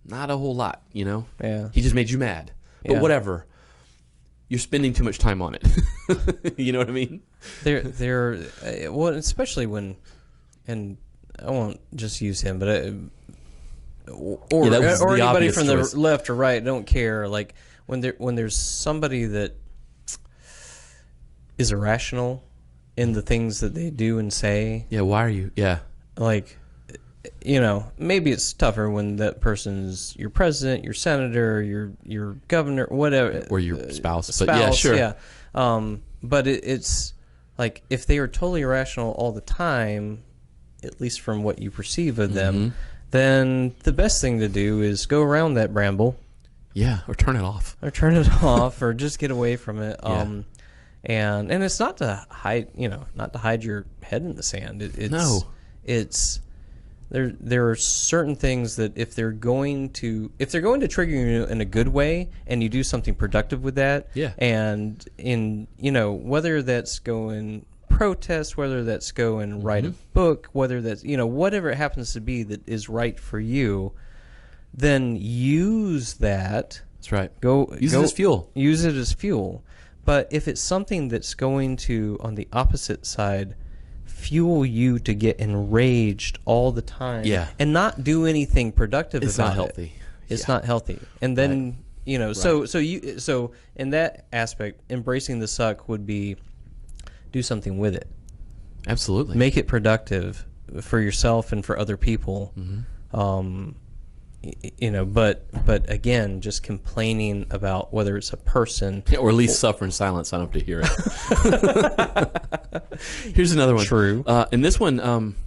Speaker 2: Not a whole lot,
Speaker 1: Yeah.
Speaker 2: He just made you mad. But whatever. You're spending too much time on it. You know what I mean?
Speaker 1: Well, especially when, and I won't just use him, but or anybody from the left or right, don't care. Like when there's somebody that is irrational in the things that they do and say.
Speaker 2: Yeah. Why are you? Yeah.
Speaker 1: Like, maybe it's tougher when that person's your president, your senator, your governor, whatever,
Speaker 2: or your spouse. But yeah, sure.
Speaker 1: Yeah. But it's like if they are totally irrational all the time, at least from what you perceive of them, then the best thing to do is go around that bramble.
Speaker 2: Yeah, or turn it off.
Speaker 1: Or just get away from it.
Speaker 2: Yeah.
Speaker 1: And it's not to hide, not to hide your head in the sand. It's there are certain things that if they're going to trigger you in a good way and you do something productive with that, and whether that's go and protest, whether that's go and write a book, whether that's whatever it happens to be that is right for you, then use that.
Speaker 2: That's right.
Speaker 1: Use it as fuel.
Speaker 2: Use it as fuel.
Speaker 1: But if it's something that's going to, on the opposite side, fuel you to get enraged all the time, and not do anything productive,
Speaker 2: it's not healthy.
Speaker 1: It's not healthy. And then so in that aspect, embracing the suck would be do something with it.
Speaker 2: Absolutely.
Speaker 1: Make it productive for yourself and for other people. But again, just complaining about whether it's a person
Speaker 2: or at least suffer in silence. I don't have to hear it. Here's another one.
Speaker 1: True.
Speaker 2: And this one,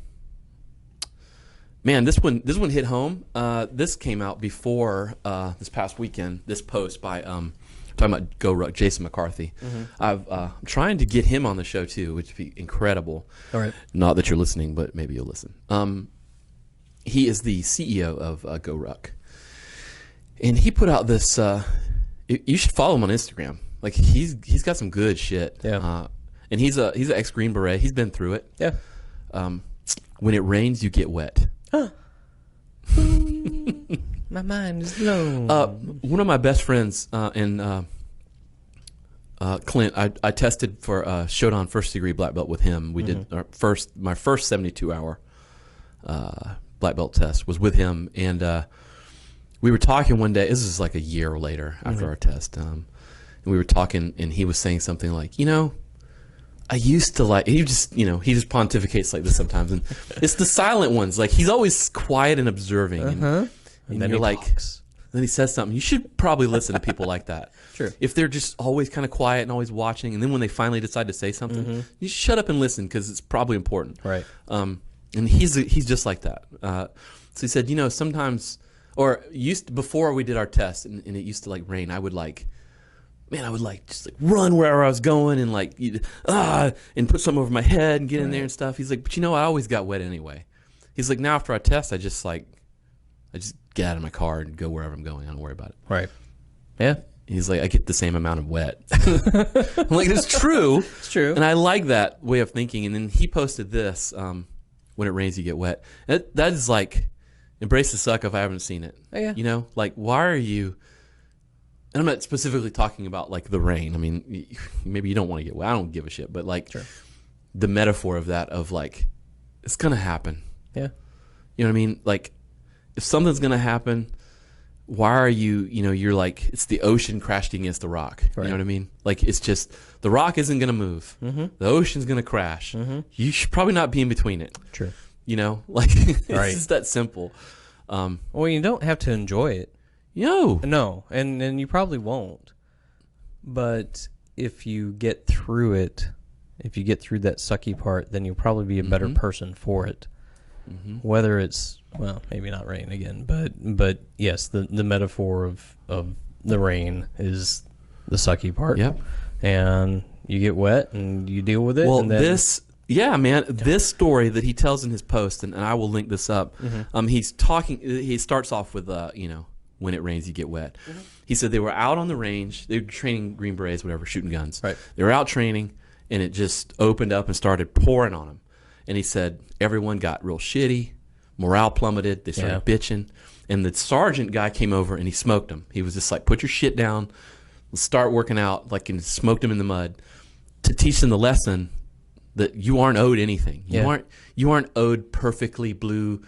Speaker 2: this one hit home. This came out before this past weekend. This post by talking about GoRuck, Jason McCarthy. I'm trying to get him on the show too, which would be incredible.
Speaker 1: All right.
Speaker 2: Not that you're listening, but maybe you'll listen. He is the CEO of GoRuck, and he put out this. You should follow him on Instagram. Like he's got some good shit.
Speaker 1: Yeah.
Speaker 2: And he's an ex Green Beret. He's been through it.
Speaker 1: Yeah.
Speaker 2: When it rains, you get wet.
Speaker 1: Huh. My mind is blown.
Speaker 2: One of my best friends and Clint, I tested for Shodan first degree black belt with him. We did my first 72-hour black belt test was with him, and we were talking one day. This is like a year later after our test, and we were talking, and he was saying something like, I used to like. He just pontificates like this sometimes, and it's the silent ones. Like he's always quiet and observing, and
Speaker 1: then
Speaker 2: you're
Speaker 1: he
Speaker 2: like,
Speaker 1: talks.
Speaker 2: then he says something. You should probably listen to people like that.
Speaker 1: Sure.
Speaker 2: If they're just always kind of quiet and always watching, and then when they finally decide to say something, you shut up and listen because it's probably important.
Speaker 1: Right.
Speaker 2: And he's just like that. So he said, sometimes, or before we did our test, and it used to like rain, I would just run wherever I was going and and put something over my head and get in there and stuff. He's like, but I always got wet anyway. He's like, now after our test, I just get out of my car and go wherever I'm going. I don't worry about it.
Speaker 1: Right. Yeah.
Speaker 2: He's like, I get the same amount of wet. I'm like, it's true.
Speaker 1: It's true.
Speaker 2: And I like that way of thinking. And then he posted this, when it rains, you get wet. That is like, embrace the suck if I haven't seen it.
Speaker 1: Oh, yeah.
Speaker 2: You know, like, why are you? And I'm not specifically talking about like the rain. I mean, maybe you don't want to get wet. I don't give a shit. But like the metaphor of that, of like, it's gonna happen.
Speaker 1: Yeah.
Speaker 2: You know what I mean? Like, if something's gonna happen, why are you? You know, you're like, it's the ocean crashing against the rock.
Speaker 1: Right.
Speaker 2: You know what I mean? Like, it's just the rock isn't gonna move.
Speaker 1: Mm-hmm.
Speaker 2: The ocean's gonna crash.
Speaker 1: Mm-hmm.
Speaker 2: You should probably not be in between it.
Speaker 1: True.
Speaker 2: You know, like it's
Speaker 1: Right.
Speaker 2: just that simple.
Speaker 1: Well, you don't have to enjoy it.
Speaker 2: Yo.
Speaker 1: No, and you probably won't. But if you get through it, if you get through that sucky part, then you'll probably be a better person for it. Mm-hmm. Whether it's, well, maybe not rain again, but yes, the metaphor of the rain is the sucky part.
Speaker 2: Yep.
Speaker 1: And you get wet and you deal with it.
Speaker 2: Well,
Speaker 1: and then,
Speaker 2: this story that he tells in his post, and I will link this up. He starts off with, you know, when it rains, you get wet. Mm-hmm. He said they were out on the range. They were training Green Berets, whatever, shooting guns.
Speaker 1: Right.
Speaker 2: They were out training, and it just opened up and started pouring on them. And he said everyone got real shitty, morale plummeted. They started bitching. And the sergeant guy came over, and he smoked them. He was just like, put your shit down. Let's start working out, like, and smoked them in the mud to teach them the lesson that you aren't owed anything. You aren't owed perfectly blue,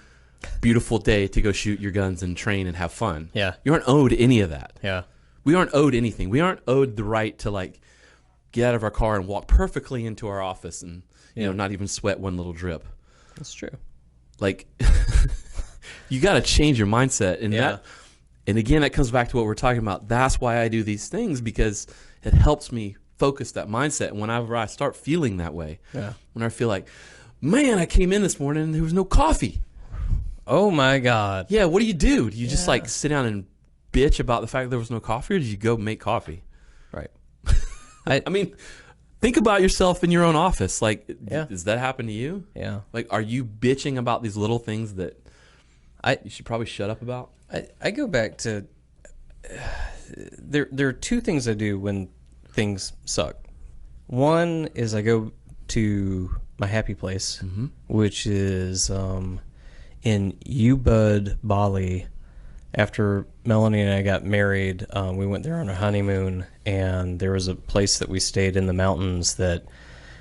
Speaker 2: beautiful day to go shoot your guns and train and have fun.
Speaker 1: Yeah.
Speaker 2: You aren't owed any of that.
Speaker 1: Yeah.
Speaker 2: We aren't owed anything. We aren't owed the right to like get out of our car and walk perfectly into our office and you know not even sweat one little drip.
Speaker 1: That's true.
Speaker 2: Like you got to change your mindset, and that, and again, that comes back to what we're talking about. That's why I do these things, because it helps me focus that mindset. And whenever I start feeling that way, when I feel like, man, I came in this morning and there was no coffee.
Speaker 1: Oh my God.
Speaker 2: Yeah, what do? Do you just like sit down and bitch about the fact that there was no coffee, or did you go make coffee?
Speaker 1: Right.
Speaker 2: I mean, think about yourself in your own office. Like, does that happen to you?
Speaker 1: Yeah.
Speaker 2: Like, are you bitching about these little things that you should probably shut up about?
Speaker 1: I go back to there are two things I do when things suck. One is I go to my happy place, which is in Ubud, Bali. After Melanie and I got married, we went there on our honeymoon, and there was a place that we stayed in the mountains that,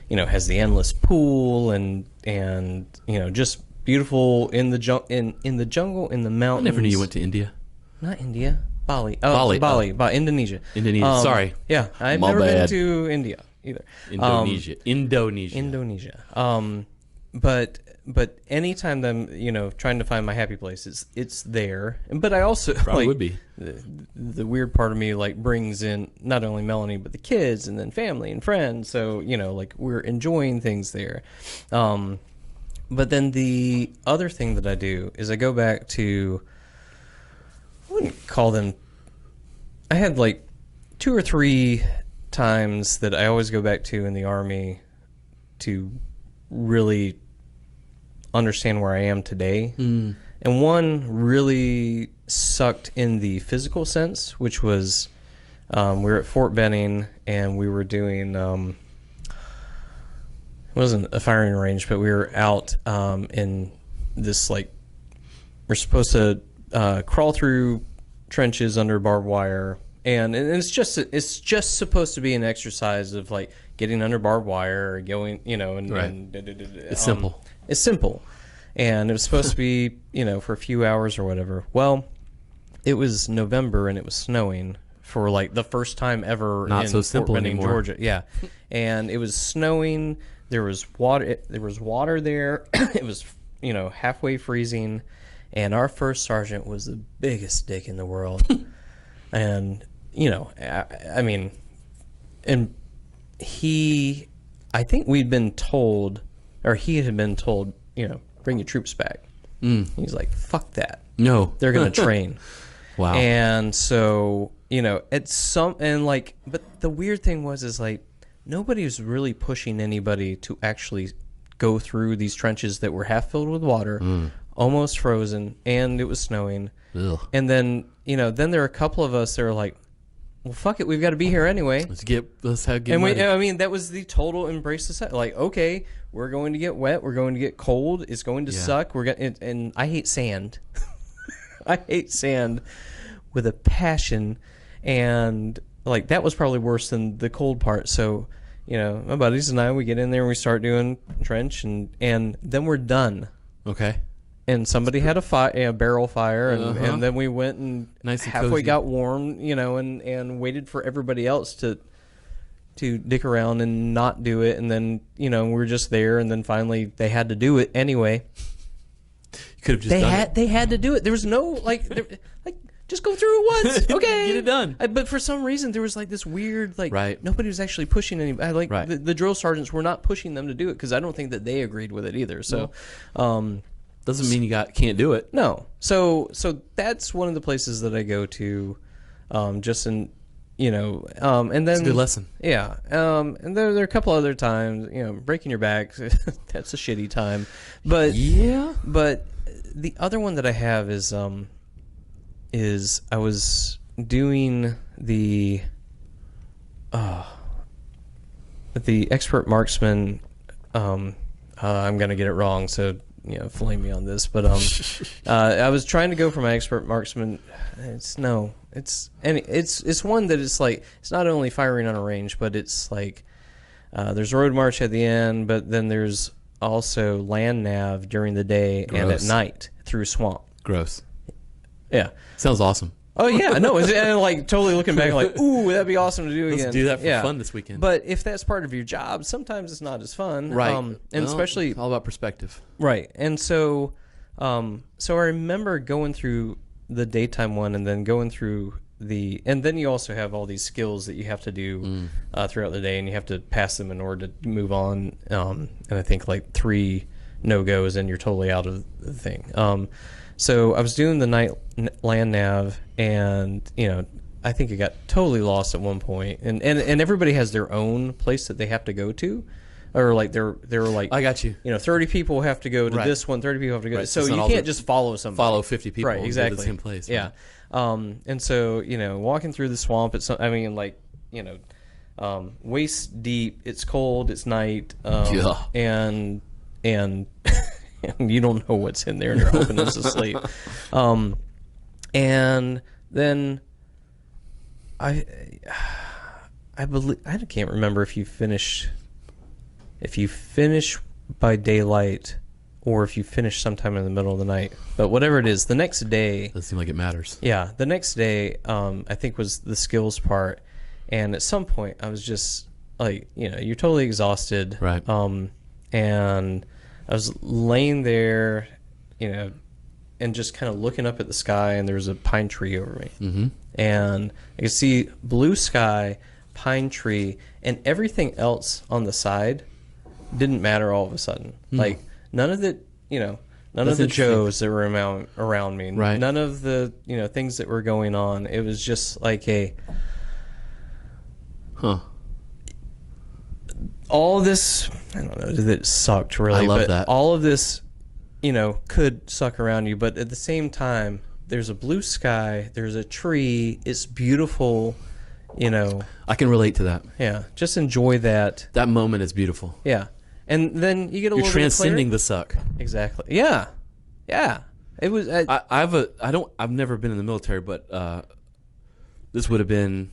Speaker 1: you know, has the endless pool and you know, just beautiful in the jungle, in the mountains.
Speaker 2: I never knew you went to India.
Speaker 1: Not India, Bali. Oh,
Speaker 2: Bali.
Speaker 1: Bali, Indonesia.
Speaker 2: Indonesia. Sorry.
Speaker 1: Yeah, I've
Speaker 2: My
Speaker 1: never been
Speaker 2: bad.
Speaker 1: to India either.
Speaker 2: Indonesia.
Speaker 1: But anytime that I'm, you know, trying to find my happy place, it's there. But I also
Speaker 2: Probably
Speaker 1: like,
Speaker 2: would be.
Speaker 1: The weird part of me like brings in not only Melanie but the kids and then family and friends. So you know, like we're enjoying things there. But then the other thing that I do is I go back to, I wouldn't call them. I had like 2 or 3 times that I always go back to in the Army to really understand where I am today. And one really sucked in the physical sense, which was we were at Fort Benning and we were doing it wasn't a firing range, but we were out in this, like, we're supposed to crawl through trenches under barbed wire, and it's just supposed to be an exercise of like getting under barbed wire or going, you know, and
Speaker 2: It's simple.
Speaker 1: It's simple. And it was supposed to be, you know, for a few hours or whatever. Well, it was November and it was snowing for like the first time ever
Speaker 2: Not
Speaker 1: in
Speaker 2: so simple
Speaker 1: Fort Benning,
Speaker 2: anymore.
Speaker 1: Georgia. Yeah. And it was snowing. There was water. There was water there. It was, you know, halfway freezing. And our first sergeant was the biggest dick in the world. And, you know, I mean, and I think we'd been told, or he had been told, you know, bring your troops back. He's like, fuck that.
Speaker 2: No.
Speaker 1: They're going to train.
Speaker 2: Wow.
Speaker 1: And so, you know, but the weird thing is like, nobody was really pushing anybody to actually go through these trenches that were half filled with water, almost frozen, and it was snowing.
Speaker 2: Ugh.
Speaker 1: And then, you know, then there are a couple of us that are like, well, fuck it, we've got to be here anyway.
Speaker 2: Let's get
Speaker 1: And
Speaker 2: money.
Speaker 1: I mean, that was the total embrace of like, okay, we're going to get wet, we're going to get cold, it's going to suck, and I hate sand. I hate sand with a passion, and like that was probably worse than the cold part. So, my buddies and I, we get in there and we start doing trench, and then we're done.
Speaker 2: Okay.
Speaker 1: And somebody had a barrel fire, and then we went and
Speaker 2: nice and
Speaker 1: halfway
Speaker 2: cozy.
Speaker 1: got warm, and waited for everybody else to dick around and not do it, and then we were just there, and then finally they had to do it anyway.
Speaker 2: You could have just done it.
Speaker 1: They had to do it. There was no just go through it once, okay,
Speaker 2: Get it done.
Speaker 1: But for some reason there was like this weird
Speaker 2: Right.
Speaker 1: nobody was actually pushing anybody.
Speaker 2: Right.
Speaker 1: The drill sergeants were not pushing them to do it because I don't think that they agreed with it either. So.
Speaker 2: Doesn't mean you can't do it.
Speaker 1: No. So that's one of the places that I go to, just in, and then
Speaker 2: It's a good lesson.
Speaker 1: Yeah. And there are a couple other times, breaking your back. That's a shitty time. But
Speaker 2: Yeah.
Speaker 1: But the other one that I have is I was doing the expert marksman. I'm gonna get it wrong, so. Flame me on this, but I was trying to go for my expert marksman. It's one that it's like it's not only firing on a range, but it's like there's road march at the end, but then there's also land nav during the day and at night through swamp.
Speaker 2: Gross.
Speaker 1: Yeah,
Speaker 2: Sounds awesome.
Speaker 1: Oh yeah, no, and like totally looking back, like, ooh, that'd be awesome to do again.
Speaker 2: Let's do that for fun this weekend.
Speaker 1: But if that's part of your job, sometimes it's not as fun,
Speaker 2: Right?
Speaker 1: And especially
Speaker 2: all about perspective,
Speaker 1: right? And so I remember going through the daytime one, and then going through and then you also have all these skills that you have to do throughout the day, and you have to pass them in order to move on. And I think like 3 no-goes, and you're totally out of the thing. So I was doing the night land nav, and I think it got totally lost at one point, and everybody has their own place that they have to go to, or like they're like,
Speaker 2: I got you.
Speaker 1: 30 people have to go to this one, 30 people have to go.
Speaker 2: Right.
Speaker 1: So you can't just follow somebody.
Speaker 2: Follow 50 people.
Speaker 1: Right, exactly.
Speaker 2: To the same place.
Speaker 1: Yeah. And so walking through the swamp, it's waist deep. It's cold. It's night.
Speaker 2: Yeah.
Speaker 1: And you don't know what's in there, and you're hoping it's asleep. And then I believe, I can't remember if you finish by daylight or if you finish sometime in the middle of the night. But whatever it is, the next day,
Speaker 2: Doesn't seem like it matters.
Speaker 1: yeah, the next day, I think was the skills part. And at some point I was just like, you're totally exhausted.
Speaker 2: Right.
Speaker 1: And I was laying there, and just kind of looking up at the sky, and there was a pine tree over me.
Speaker 2: Mm-hmm.
Speaker 1: And I could see blue sky, pine tree, and everything else on the side didn't matter all of a sudden. Like, none of the, none
Speaker 2: That's
Speaker 1: of the
Speaker 2: interesting.
Speaker 1: Joes that were around me,
Speaker 2: Right.
Speaker 1: none of the, things that were going on. It was just like all this, I don't know that it sucked really,
Speaker 2: I love
Speaker 1: but
Speaker 2: that.
Speaker 1: all of this, could suck around you, but at the same time, there's a blue sky, there's a tree, it's beautiful,
Speaker 2: I can relate to that.
Speaker 1: yeah, just enjoy that.
Speaker 2: That moment is beautiful.
Speaker 1: Yeah. And then you get a
Speaker 2: You're
Speaker 1: little
Speaker 2: transcending
Speaker 1: bit
Speaker 2: the suck.
Speaker 1: of clarity. Exactly. Yeah. Yeah. It was
Speaker 2: I've never been in the military, but this would have been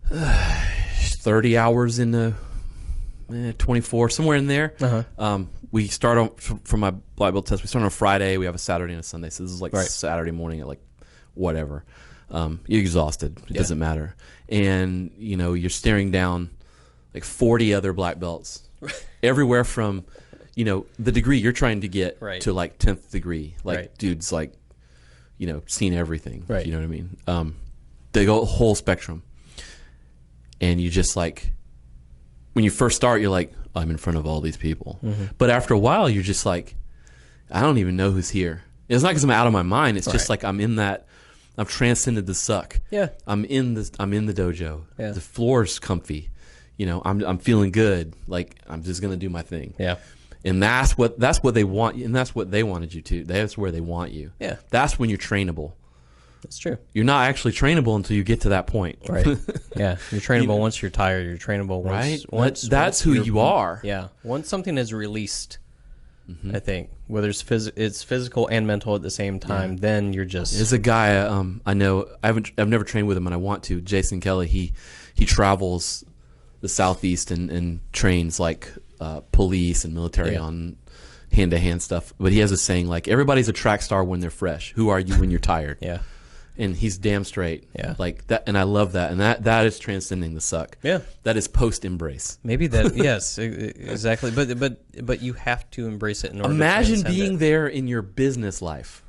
Speaker 2: 30 hours in the 24, somewhere in there.
Speaker 1: Uh-huh.
Speaker 2: We start on from my black belt test. We start on a Friday. We have a Saturday and a Sunday. So this is like
Speaker 1: Right.
Speaker 2: Saturday morning at like whatever. You're exhausted. It doesn't matter. And you're staring down like 40 other black belts, everywhere from the degree you're trying to get
Speaker 1: Right.
Speaker 2: to like 10th degree. Like
Speaker 1: Right.
Speaker 2: dudes like seen everything.
Speaker 1: Right.
Speaker 2: You know what I mean? They go whole spectrum. And you just like, when you first start, you're like, I'm in front of all these people. Mm-hmm. But after a while, you're just like, I don't even know who's here. It's not because I'm out of my mind. It's just like I've transcended the suck.
Speaker 1: Yeah.
Speaker 2: I'm in the dojo.
Speaker 1: Yeah.
Speaker 2: The floor's comfy. I'm feeling good. Like I'm just gonna do my thing.
Speaker 1: Yeah.
Speaker 2: And that's what they want, and that's what they wanted you to. That's where they want you.
Speaker 1: Yeah.
Speaker 2: That's when you're trainable.
Speaker 1: That's true.
Speaker 2: You're not actually trainable until you get to that point.
Speaker 1: Right. Yeah. You're trainable once you're tired. You're trainable once.
Speaker 2: Right?
Speaker 1: Once
Speaker 2: That's who
Speaker 1: you're-
Speaker 2: you are.
Speaker 1: Yeah. Once something is released. I think whether it's physical and mental at the same time, then you're just.
Speaker 2: There's a guy I know. I've never trained with him, and I want to. Jason Kelly. He travels the Southeast and trains like police and military on hand-to-hand stuff. But he has a saying like, "Everybody's a track star when they're fresh. Who are you when you're tired?"
Speaker 1: Yeah.
Speaker 2: And he's damn straight.
Speaker 1: Yeah.
Speaker 2: Like that, and I love that. And that is transcending the suck.
Speaker 1: Yeah.
Speaker 2: That is post-embrace.
Speaker 1: Maybe that. Yes, exactly. But you have to embrace it in order.
Speaker 2: Imagine
Speaker 1: to
Speaker 2: being there in your business life.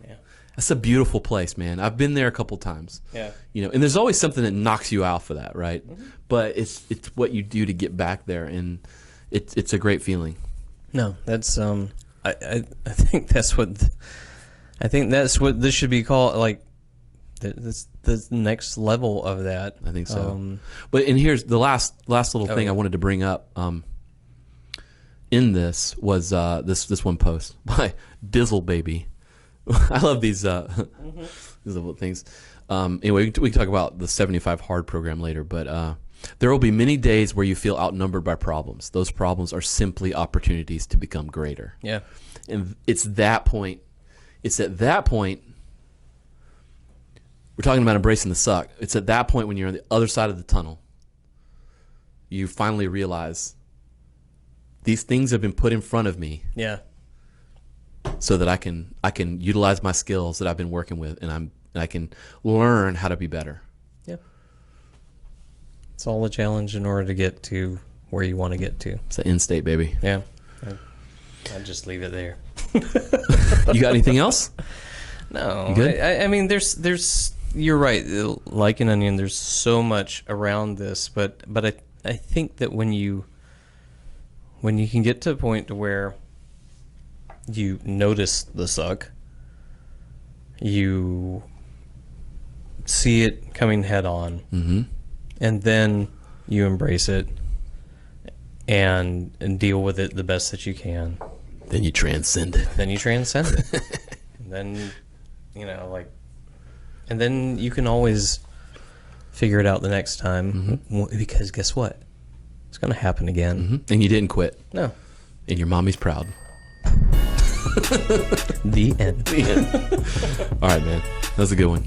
Speaker 1: Yeah.
Speaker 2: That's a beautiful place, man. I've been there a couple times.
Speaker 1: Yeah.
Speaker 2: And there's always something that knocks you out for that, right? But it's what you do to get back there, and it's a great feeling.
Speaker 1: No, that's I think that's what. I think that's what this should be called. Like, this the next level of that.
Speaker 2: I think so. And here's the last little thing I wanted to bring up. In this was this one post by Dizzle Baby. I love these little things. Anyway, we can talk about the 75 Hard program later, but there will be many days where you feel outnumbered by problems. Those problems are simply opportunities to become greater.
Speaker 1: Yeah,
Speaker 2: and it's that point. It's at that point, we're talking about embracing the suck. It's at that point when you're on the other side of the tunnel, you finally realize these things have been put in front of me.
Speaker 1: Yeah.
Speaker 2: So that I can utilize my skills that I've been working with, and I can learn how to be better.
Speaker 1: Yeah. It's all a challenge in order to get to where you want to get to.
Speaker 2: It's the end state, baby.
Speaker 1: Yeah. I'd just leave it there.
Speaker 2: You got anything else?
Speaker 1: No.
Speaker 2: You good?
Speaker 1: I mean, there's. You're right. Like an onion, there's so much around this, but I think that when you can get to a point to where you notice the suck, you see it coming head on, and then you embrace it and deal with it the best that you can.
Speaker 2: Then you transcend it.
Speaker 1: Then you transcend it. And then, and then you can always figure it out the next time, because guess what? It's going to happen again.
Speaker 2: And you didn't quit.
Speaker 1: No.
Speaker 2: And your mommy's proud.
Speaker 1: The end.
Speaker 2: The end. All right, man. That was a good one.